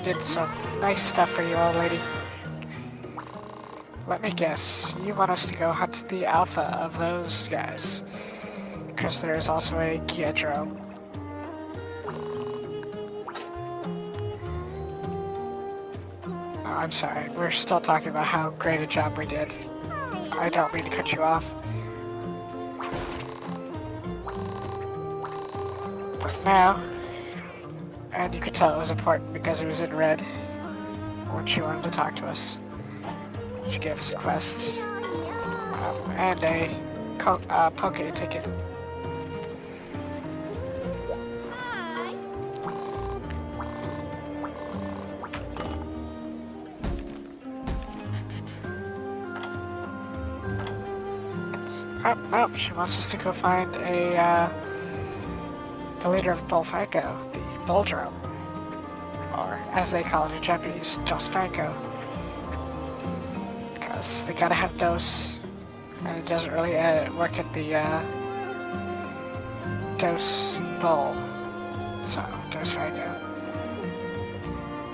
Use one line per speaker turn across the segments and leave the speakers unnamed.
did some nice stuff for you, old lady. Let me guess, you want us to go hunt the alpha of those guys. Because there is also a Giedro. Oh, I'm sorry, we're still talking about how great a job we did. I don't mean to cut you off. But now, and you could tell it was important because it was in red when she wanted to talk to us. She gave us a quest and a poke ticket. Oh, nope, she wants us to go find the leader of Bullfango, the Buldrome. Or, as they call it in Japanese, Dosfango. Because they gotta have Dos, and it doesn't really work at the Dos Bull. So, Dosfango.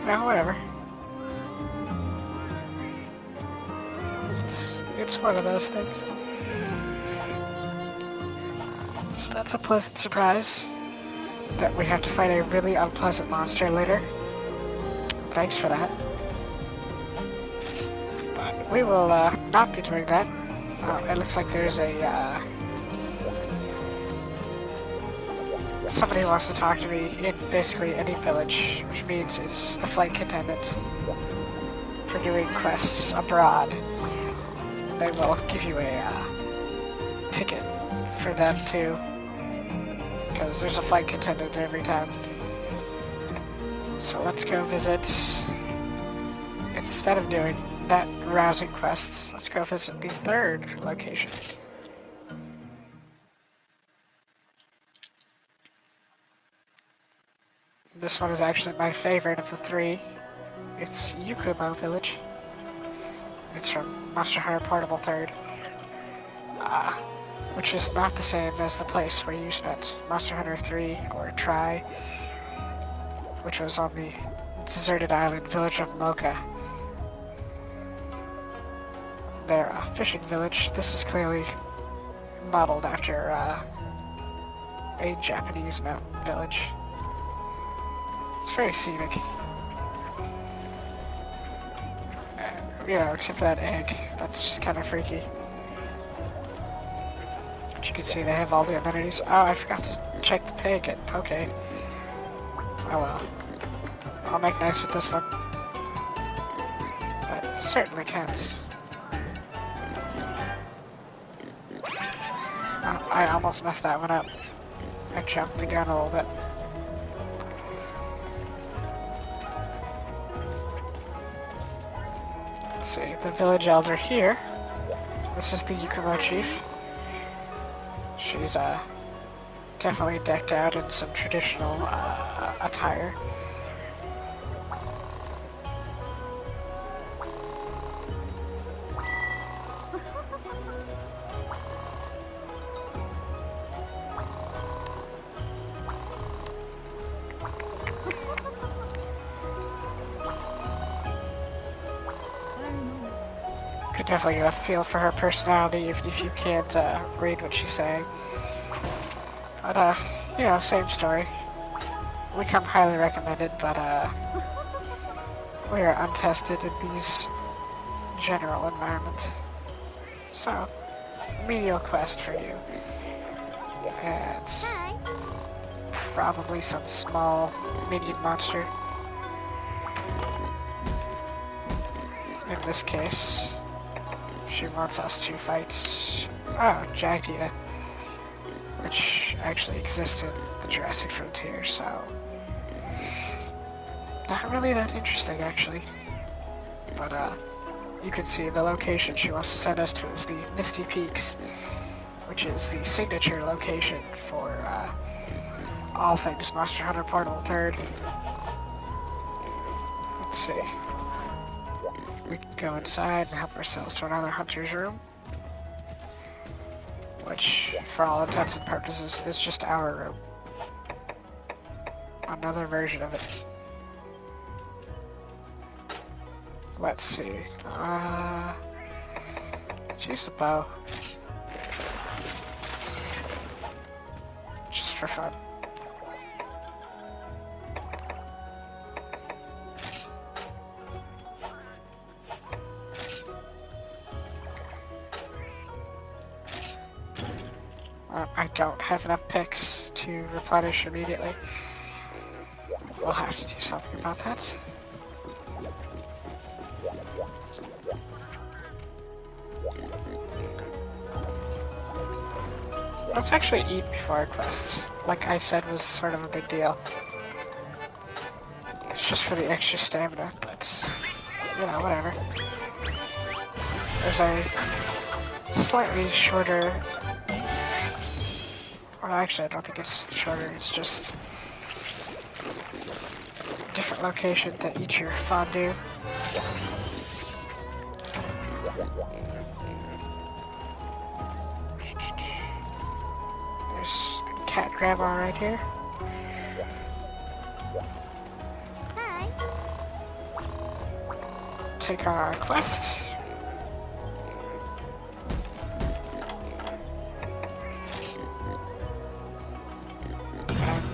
No, whatever. It's one of those things. So that's a pleasant surprise that we have to fight a really unpleasant monster later. Thanks for that. But we will not be doing that. It looks like there's a somebody who wants to talk to me in basically any village, which means it's the flight attendant for doing quests abroad. They will give you a ticket for them too, because there's a flight attendant every time. So let's go visit, instead of doing that rousing quest, let's go visit the third location. This one is actually my favorite of the three. It's Yukumo Village. It's from Monster Hunter Portable 3rd. Which is not the same as the place where you spent Monster Hunter 3 or Tri, which was on the deserted island village of Mocha. They're a fishing village. This is clearly modeled after a Japanese mountain village. It's very scenic. You know, except for that egg. That's just kind of freaky. But you can see they have all the amenities. Oh, I forgot to check the pig at Poke. Oh well. I'll make nice with this one. That certainly counts. Oh, I almost messed that one up. I jumped the gun a little bit. Let's see, the village elder here. This is the Yukumo chief. She's definitely decked out in some traditional attire. Could definitely get a feel for her personality even if you can't read what she's saying. But you know, same story. We come highly recommended, but we are untested in these general environments. So, menial quest for you. And probably some small minion monster. In this case, she wants us to fight, Jagia, which actually exists in the Jurassic Frontier, so not really that interesting actually. But you can see the location she wants to send us to is the Misty Peaks, which is the signature location for all things Monster Hunter Portable 3rd. Let's see. We can go inside and help ourselves to another hunter's room, which, for all intents and purposes, is just our room. Another version of it. Let's see. Let's use the bow. Just for fun. I don't have enough picks to replenish immediately. We'll have to do something about that. Let's actually eat before our quest. Like I said, was sort of a big deal. It's just for the extra stamina, but you know, whatever. There's a slightly shorter. Well, actually, I don't think it's shorter. It's just a different location to eat your fondue. There's a cat grandma right here.
Hi.
Take on our quest.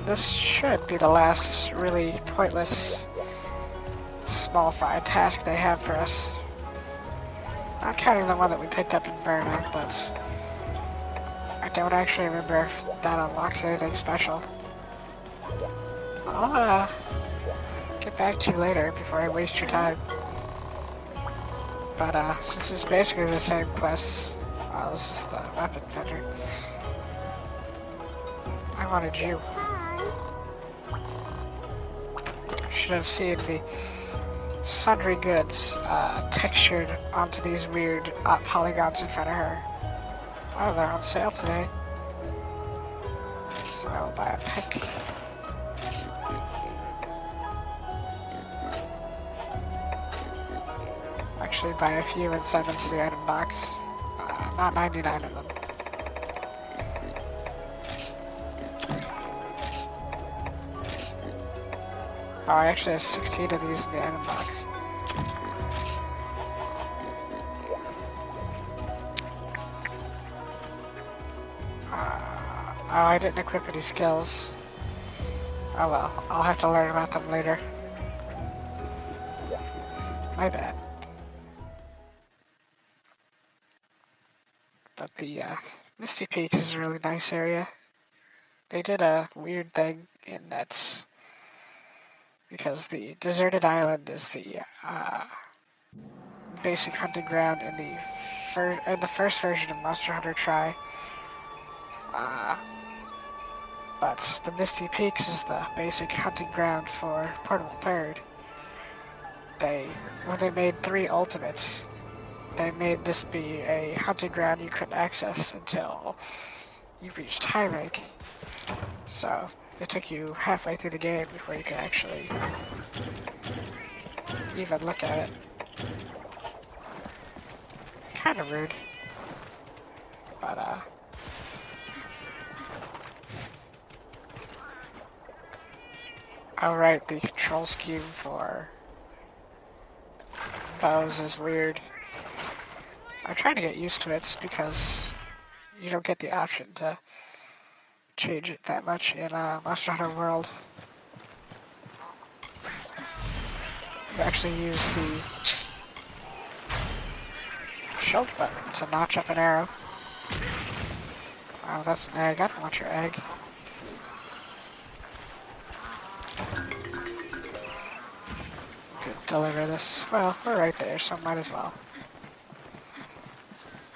This should be the last really pointless small fry task they have for us. Not counting the one that we picked up in Burnout, but I don't actually remember if that unlocks anything special. I'll get back to you later before I waste your time. But since it's basically the same quest, this is the weapon vendor. I wanted you. Should have seen the sundry goods textured onto these weird polygons in front of her. Oh, they're on sale today. So I'll buy a pick. Actually buy a few and send them to the item box. Not 99 of them. Oh, I actually have 16 of these in the item box. Oh, I didn't equip any skills. Oh well, I'll have to learn about them later. My bad. But the Misty Peaks is a really nice area. They did a weird thing in that because the deserted island is the basic hunting ground in the first version of Monster Hunter Tri. But the Misty Peaks is the basic hunting ground for Portable Third. When they made 3 Ultimates, they made this be a hunting ground you couldn't access until you reached high rank. So it took you halfway through the game before you could actually even look at it. Kinda rude. But oh right, the control scheme for bows is weird. I'm trying to get used to it because you don't get the option to change it that much in Monster Hunter World. You actually use the shoulder button to notch up an arrow. Oh, that's an egg. I don't want your egg. Could deliver this. Well, we're right there, so might as well.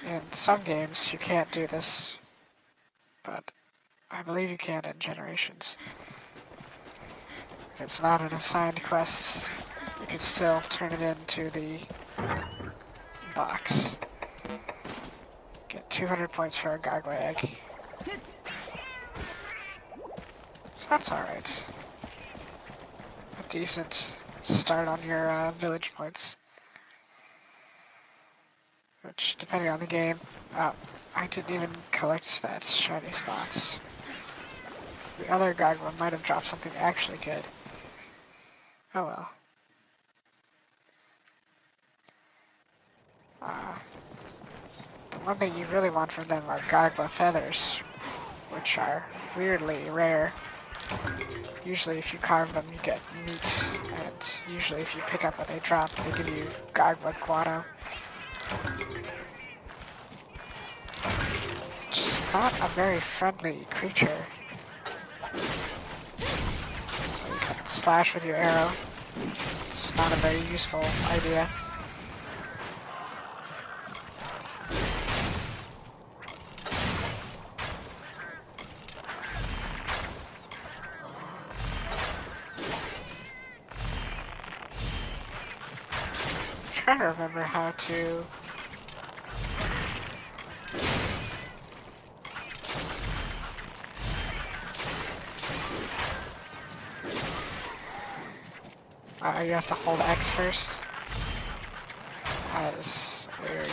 In some games, you can't do this, but I believe you can in Generations. If it's not an assigned quest, you can still turn it into the box. Get 200 points for a Gagwe egg. So that's alright. A decent start on your village points. Which, depending on the game, I didn't even collect that shiny spots. The other Gagwe might have dropped something actually good. Oh well. The one thing you really want from them are gargwa feathers, which are weirdly rare. Usually if you carve them you get meat, and usually if you pick up what they drop, they give you gargwa guano. It's just not a very friendly creature. So you can slash with your arrow. It's not a very useful idea. I'm trying to remember how to... you have to hold X first. That is weird.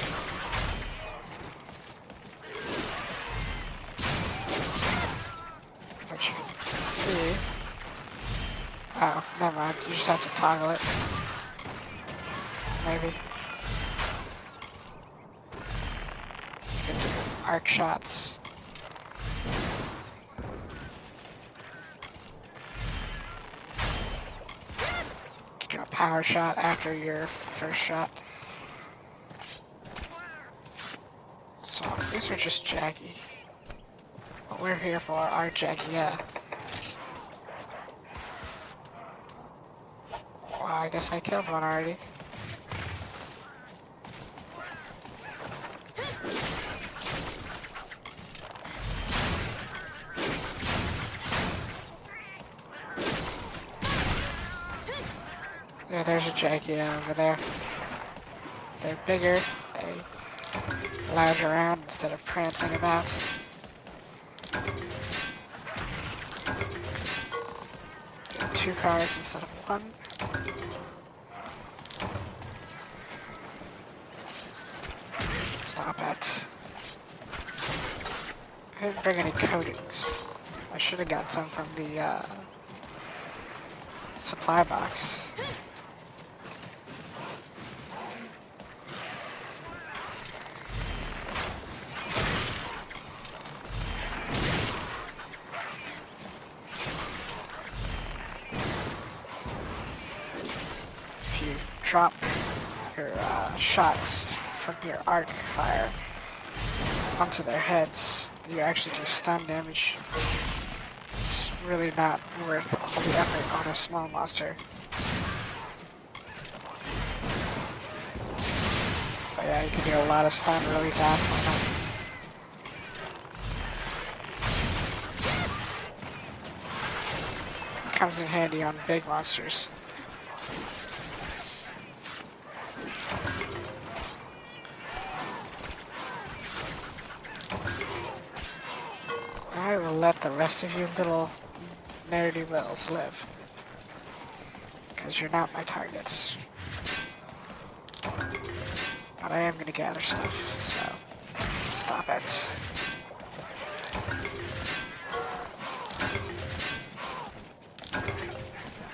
But you can see... Oh, never mind. You just have to toggle it. Maybe. You can do arc shots. You can do a power shot after your first shot. So, these are just jaggy. What we're here for are jaggy, yeah. Well, I guess I killed one already. Yeah, there's a jaggy over there. They're bigger, they lounge around instead of prancing about. Get 2 cards instead of 1. Stop it. I didn't bring any coatings. I should have got some from the supply box. If you drop your shots from your arc fire onto their heads, you actually do stun damage. It's really not worth all the effort on a small monster. But yeah, you can do a lot of stun really fast on them. Comes in handy on big monsters. I will let the rest of you little ne'er-do-wells live. Because you're not my targets. But I am going to gather stuff, so stop it.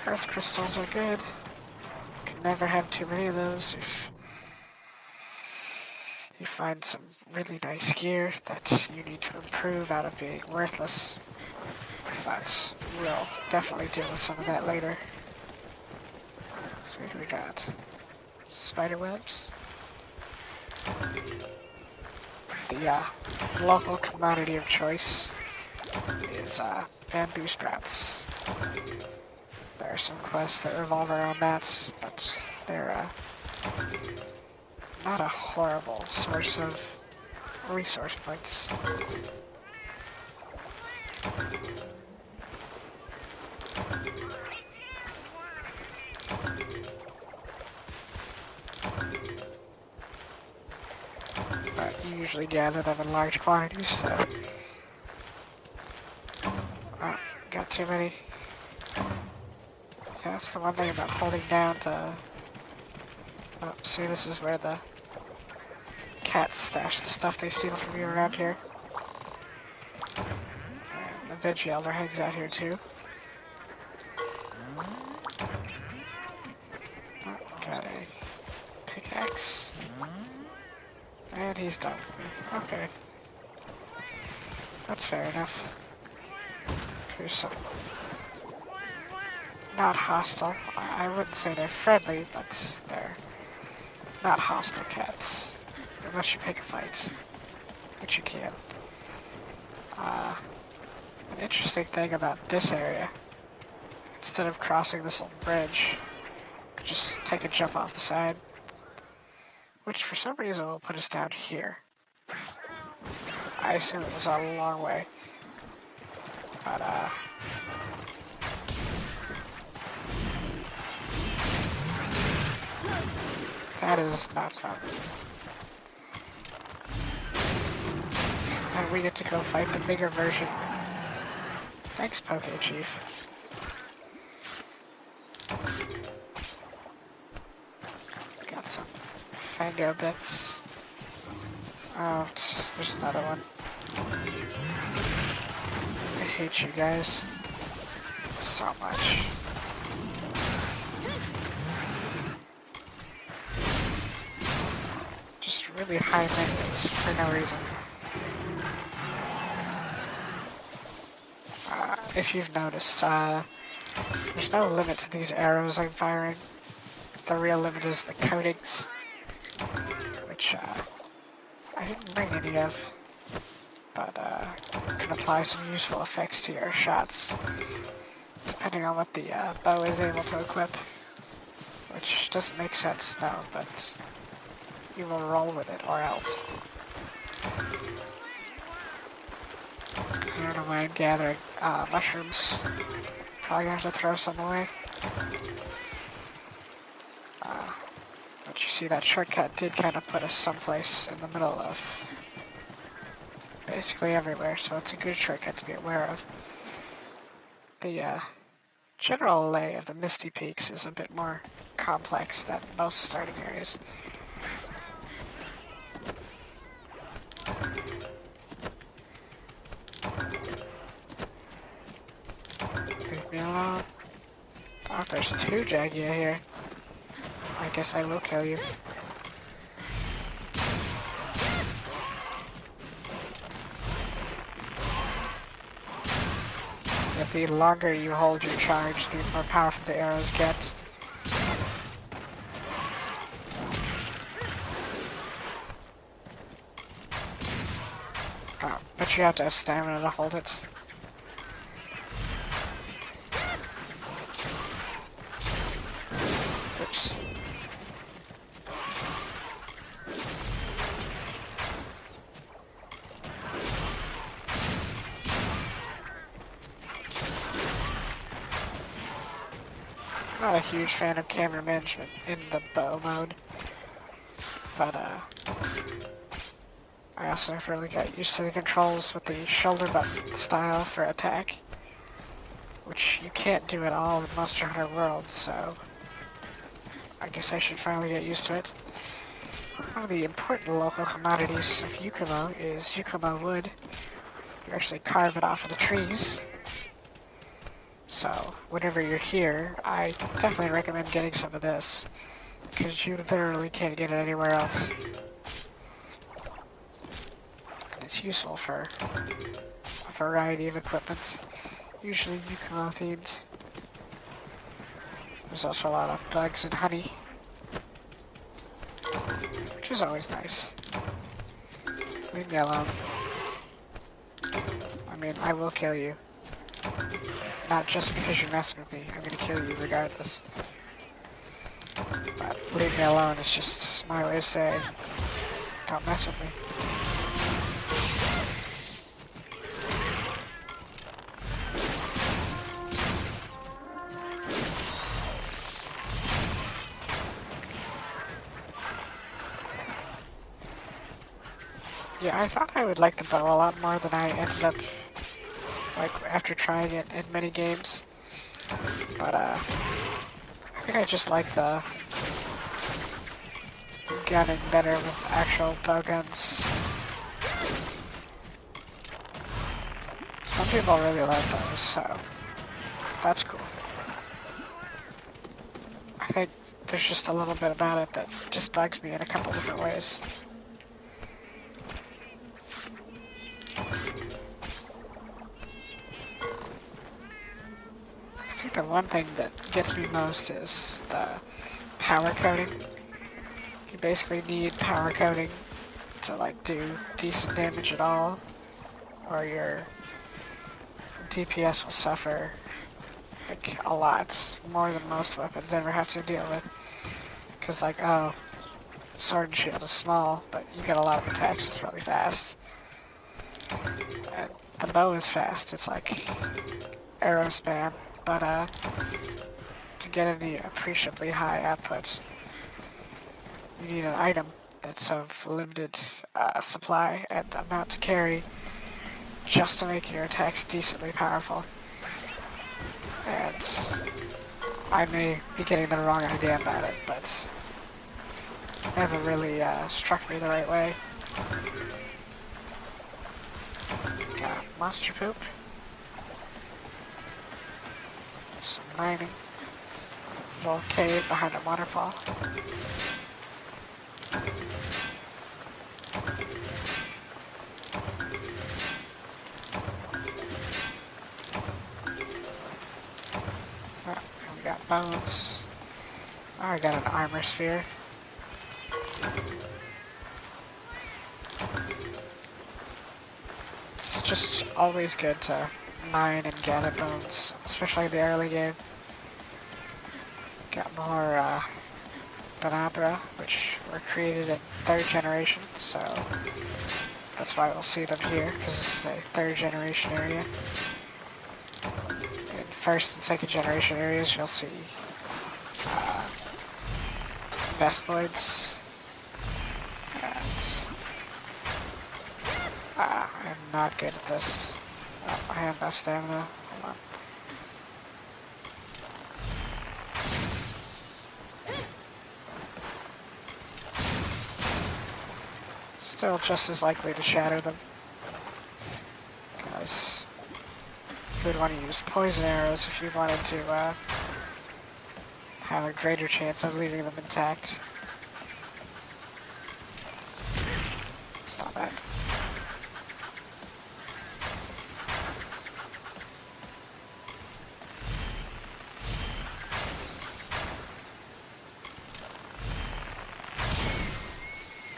Earth crystals are good. Can never have too many of those if you find some really nice gear that you need to improve out of being worthless. But we'll definitely deal with some of that later. Let's see who we got. Spider webs. The local commodity of choice is bamboo sprouts. There are some quests that revolve around that, but they're not a horrible source of resource points. But you usually gather them in large quantities, so... Oh, got too many. Yeah, that's the one thing about holding down to... Oh, see, this is where the cats stash the stuff they steal from you around here. And the veggie elder hangs out here too. Oh, got a pickaxe. And he's done with me. Okay. That's fair enough. Here's some... not hostile. I wouldn't say they're friendly, but they're not hostile cats. Unless you pick a fight. Which you can. An interesting thing about this area, instead of crossing this little bridge, you could just take a jump off the side. Which for some reason will put us down here. I assume it was a long way. But, that is not fun. And we get to go fight the bigger version. Thanks, Poke Chief. Got some Fango bits. Oh, there's another one. I hate you guys so much. Just really high maintenance for no reason. If you've noticed, there's no limit to these arrows I'm firing. The real limit is the coatings, which I didn't bring any of, but can apply some useful effects to your shots, depending on what the bow is able to equip, which doesn't make sense, no, but you will roll with it, or else. I don't know why I'm gathering mushrooms. Probably gonna have to throw some away. But you see, that shortcut did kind of put us someplace in the middle of basically everywhere, so it's a good shortcut to be aware of. The general lay of the Misty Peaks is a bit more complex than most starting areas. Leave me alone. Oh, there's two Jagia here. I guess I will kill you. The longer you hold your charge, the more powerful the arrows get. Oh, but you have to have stamina to hold it. Oops. Not a huge fan of camera management in the bow mode, but I also never really got used to the controls with the shoulder button style for attack, which you can't do at all in Monster Hunter World, so I guess I should finally get used to it. One of the important local commodities of Yukumo is Yukumo wood. You actually carve it off of the trees. So, whenever you're here, I definitely recommend getting some of this, because you literally can't get it anywhere else. And it's useful for a variety of equipment, usually Yukumo themed. There's also a lot of bugs and honey, which is always nice. Leave me alone. I mean, I will kill you. Not just because you're messing with me, I'm gonna kill you regardless. But leave me alone, it's just my way of saying, don't mess with me. Yeah, I thought I would like the bow a lot more than I ended up, like, after trying it in many games. But, I think I just like the gunning better with actual bow guns. Some people really like those, so that's cool. I think there's just a little bit about it that just bugs me in a couple different ways. the one thing that gets me most is the power coating. You basically need power coating to like do decent damage at all, or your DPS will suffer like a lot more than most weapons ever have to deal with. Cause like, oh, sword and shield is small, but you get a lot of attacks, it's really fast. And the bow is fast, it's like arrow spam, but to get any appreciably high outputs, you need an item that's of limited supply and amount to carry just to make your attacks decently powerful. And I may be getting the wrong idea about it, but never really struck me the right way. Got monster poop. Some mining. Little cave behind a waterfall. Oh, we got bones. Oh, I got an armor sphere. It's just always good to mine and gather bones, especially in the early game. Got more Banabra, which were created in 3rd generation, so that's why we'll see them here, because it's a 3rd generation area. In 1st and 2nd generation areas, you'll see Vespoids, and I'm not good at this. Oh, I have no stamina. Hold on. Still just as likely to shatter them. Because you would want to use poison arrows if you wanted to have a greater chance of leaving them intact. Stop that.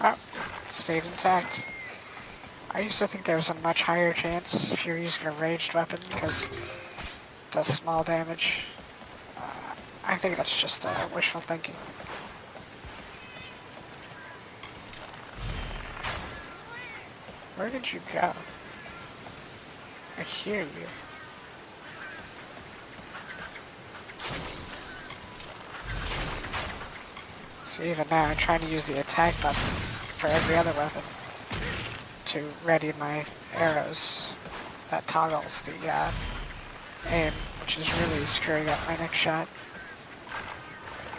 Oh, it stayed intact. I used to think there was a much higher chance if you're using a ranged weapon because it does small damage. I think that's just wishful thinking. Where did you go? I hear you. So even now I'm trying to use the attack button for every other weapon to ready my arrows. That toggles the aim, which is really screwing up my next shot.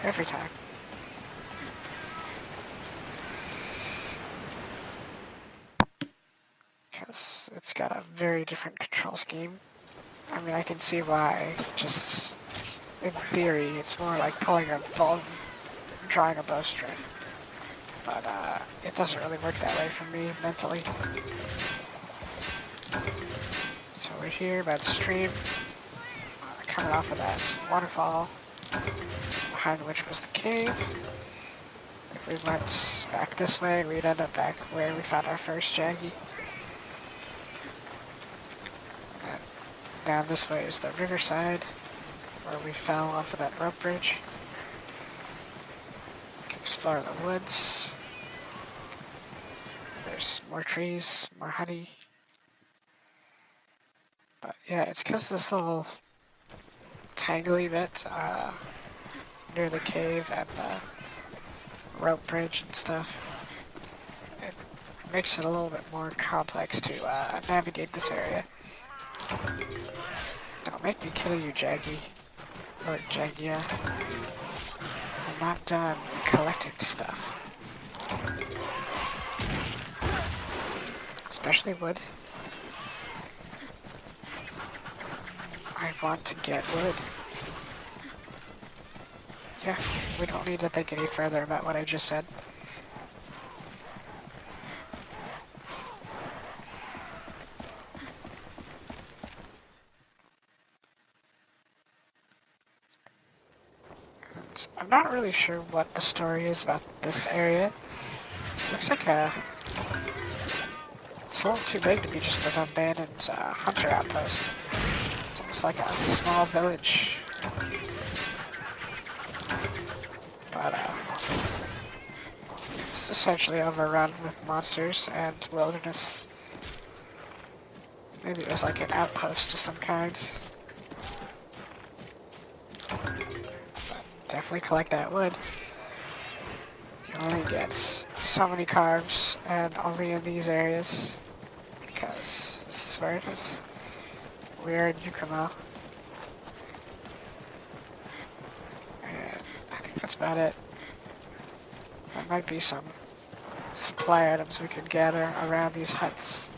Every time. Because it's got a very different control scheme. I mean, I can see why, just in theory, it's more like pulling a bow and drawing a bowstring. But it doesn't really work that way for me mentally. So we're here by the stream, coming off of that waterfall, behind which was the cave. If we went back this way, we'd end up back where we found our first Jaggy. And down this way is the riverside, where we fell off of that rope bridge. We can explore the woods. There's more trees, more honey. But yeah, it's because this little tangly bit near the cave and the rope bridge and stuff, it makes it a little bit more complex to navigate this area. Don't make me kill you, Jaggy. Or Jaggia. I'm not done collecting stuff. Especially wood. I want to get wood. Yeah, we don't need to think any further about what I just said. And I'm not really sure what the story is about this area. Looks like it's a little too big to be just an abandoned hunter outpost. It's almost like a small village. But it's essentially overrun with monsters and wilderness. Maybe it was like an outpost of some kind. But definitely collect that wood. You only get so many carbs, and only in these areas. Because this is where it is. We're in Yukumo. And I think that's about it. There might be some supply items we could gather around these huts.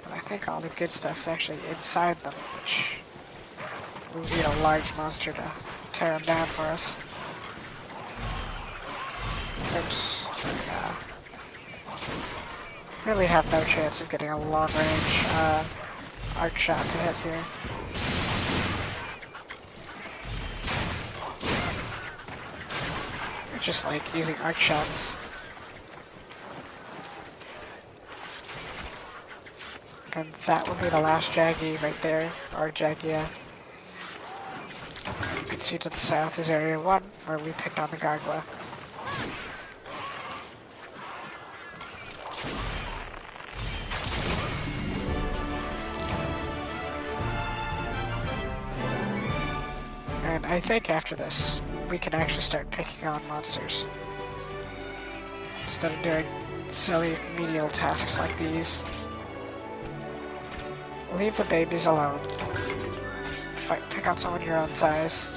But I think all the good stuff is actually inside them, which will need a large monster to tear them down for us. Oops. Really have no chance of getting a long range arc shot to hit here. Just like using arc shots. And that would be the last Jaggy right there, or Jagia. You can see to the south is Area 1, where we picked on the Gargwa. And I think after this, we can actually start picking on monsters. Instead of doing silly menial tasks like these. Leave the babies alone. Pick on someone your own size.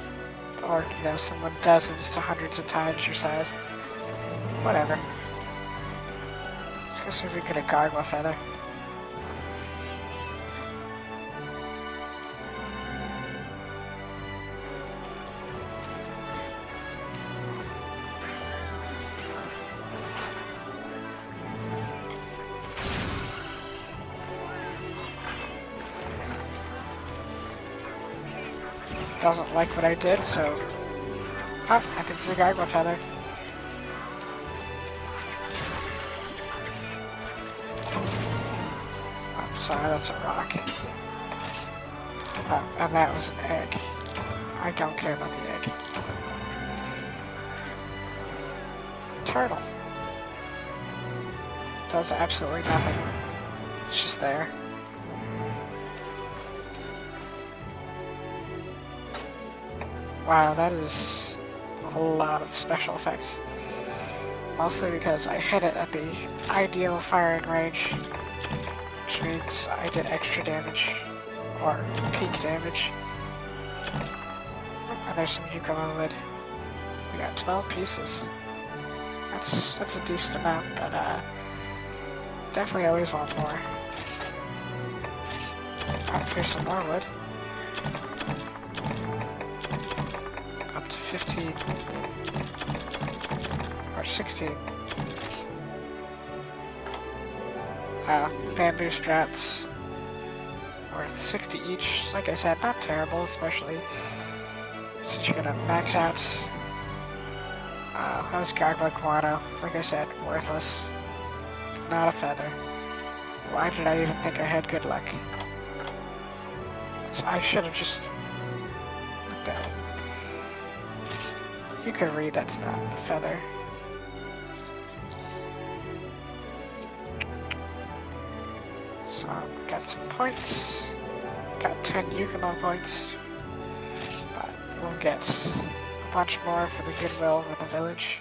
Or, you know, someone dozens to hundreds of times your size. Whatever. Let's go see if we can get a Gargwa feather. Doesn't like what I did, so... Oh, I think it's a Gargwa feather. I'm sorry, that's a rock. Oh, and that was an egg. I don't care about the egg. Turtle. Does absolutely nothing. It's just there. Wow, that is a whole lot of special effects. Mostly because I hit it at the ideal firing range, which means I did extra damage, or peak damage. And there's some Yukumo wood. We got 12 pieces. That's a decent amount, but definitely always want more. Oh, here's some more wood. Up to 15 or 16. Bamboo strats worth 60 each. Like I said, not terrible, especially since you're gonna max out. That was Gargwa guano. Like I said, worthless. Not a feather. Why did I even think I had good luck? So I should have just looked at it. You can read that's not a feather. So, got some points. Got 10 Yukumo points. But we'll get a bunch more for the goodwill of the village.